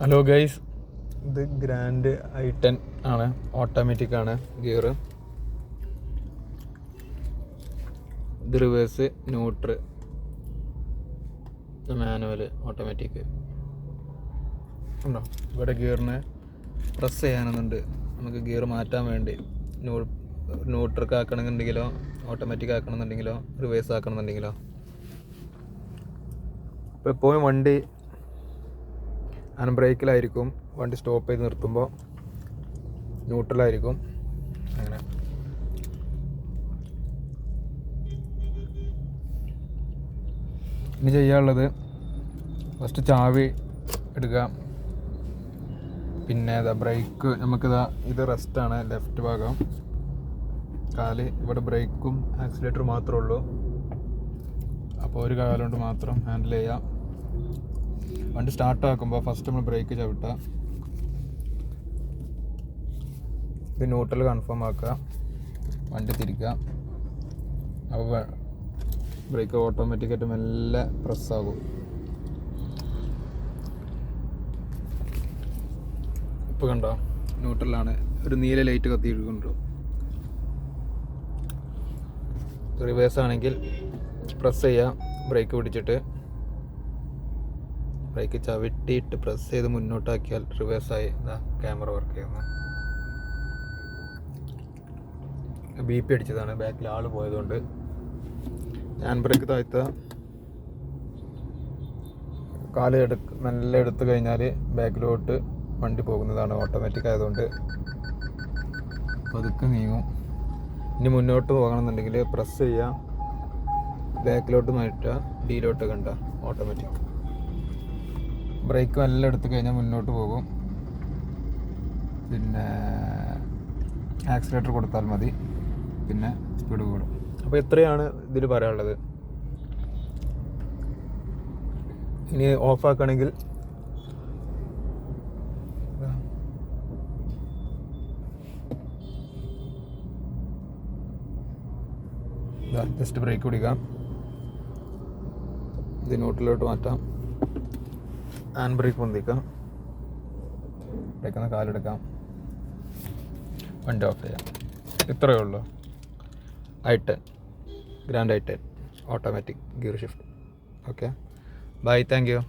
Hello guys, ഇത് grand i10 ആണ്. Automatic ആണ് ഗിയർ. ഇത് റിവേഴ്സ്, ന്യൂട്രൽ, മാനുവൽ, ഓട്ടോമാറ്റിക് ഉണ്ടോ. ഇവിടെ ഗിയറിനെ പ്രസ് ചെയ്യാനെന്നുണ്ട്. നമുക്ക് ഗിയർ മാറ്റാൻ വേണ്ടി ന്യൂട്രൽ ആക്കണമെന്നുണ്ടെങ്കിലോ ഓട്ടോമാറ്റിക് ആക്കണമെന്നുണ്ടെങ്കിലോ റിവേഴ്സ് ആക്കണമെന്നുണ്ടെങ്കിലോ. ഇപ്പോൾ എപ്പോഴും വണ്ടി ഹാൻഡ് ബ്രേക്കിലായിരിക്കും. വണ്ടി സ്റ്റോപ്പ് ചെയ്ത് നിർത്തുമ്പോൾ ന്യൂട്രലായിരിക്കും. അങ്ങനെ ഇനി ചെയ്യാനുള്ളത് ഫസ്റ്റ് ചാവി എടുക്കുക. പിന്നെ ബ്രേക്ക് നമുക്കിതാ, ഇത് റെസ്റ്റാണ് ലെഫ്റ്റ് ഭാഗം. കാല് ഇവിടെ ബ്രേക്കും ആക്സിലേറ്റർ മാത്രമേ ഉള്ളൂ. അപ്പോൾ ഒരു കാലുകൊണ്ട് മാത്രം ഹാൻഡിൽ ചെയ്യാം. വണ്ടി സ്റ്റാർട്ടാക്കുമ്പോൾ ഫസ്റ്റ് നമ്മൾ ബ്രേക്ക് ചവിട്ടുക. ഇത് ന്യൂട്രൽ കൺഫേം ആക്കുക. വണ്ടി തിരിക്കുക. അപ്പോൾ ബ്രേക്ക് ഓട്ടോമാറ്റിക്കായിട്ട് മെല്ലെ പ്രസ്സാകും. ഇപ്പോൾ കണ്ടോ, ന്യൂട്രലാണ്. ഒരു നീല ലൈറ്റ് കത്തിയിട്ടുണ്ടോ. റിവേഴ്സ് ആണെങ്കിൽ പ്രസ് ചെയ്യുക. ബ്രേക്ക് പിടിച്ചിട്ട് ബ്രേക്ക് ചവിട്ടിയിട്ട് പ്രസ് ചെയ്ത് മുന്നോട്ടാക്കിയാൽ റിവേഴ്സായി. ക്യാമറ വർക്ക് ചെയ്യുന്നു. BP അടിച്ചതാണ്, ബാക്കിൽ ആൾ പോയതുകൊണ്ട്. ഹാൻഡ് ബ്രേക്ക് താഴ്ത്തുക. കാല് നല്ല എടുത്തു കഴിഞ്ഞാൽ ബാക്കിലോട്ട് വണ്ടി പോകുന്നതാണ്. ഓട്ടോമാറ്റിക് ആയതുകൊണ്ട് പതുക്കെ നീങ്ങും. ഇനി മുന്നോട്ട് പോകണമെന്നുണ്ടെങ്കിൽ പ്രസ് ചെയ്യുക. ബാക്കിലോട്ട് മാറ്റുക. ഡിയിലോട്ട് കണ്ട ഓട്ടോമാറ്റിക്. ബ്രേക്ക് നല്ല എടുത്തു കഴിഞ്ഞാൽ മുന്നോട്ട് പോകും. പിന്നെ ആക്സിലേറ്റർ കൊടുത്താൽ മതി. പിന്നെ സ്പീഡ് കൂടും. അപ്പോൾ ഇത്രയാണ് ഇതിൽ പറയാനുള്ളത്. ഇനി ഓഫാക്കണമെങ്കിൽ ജസ്റ്റ് ബ്രേക്ക് പിടിക്കാം. ഇത് ന്യൂട്രലിലോട്ട് മാറ്റാം. ഹാൻഡ് ബ്രേക്ക് പൊന്തിക്കാം. ബ്രേക്കുന്ന കാലെടുക്കാം. വണ്ടി ഓഫ് ചെയ്യാം. ഇത്രയേ ഉള്ളൂ. i10 grand i10 automatic gear shift. Okay, bye, thank U.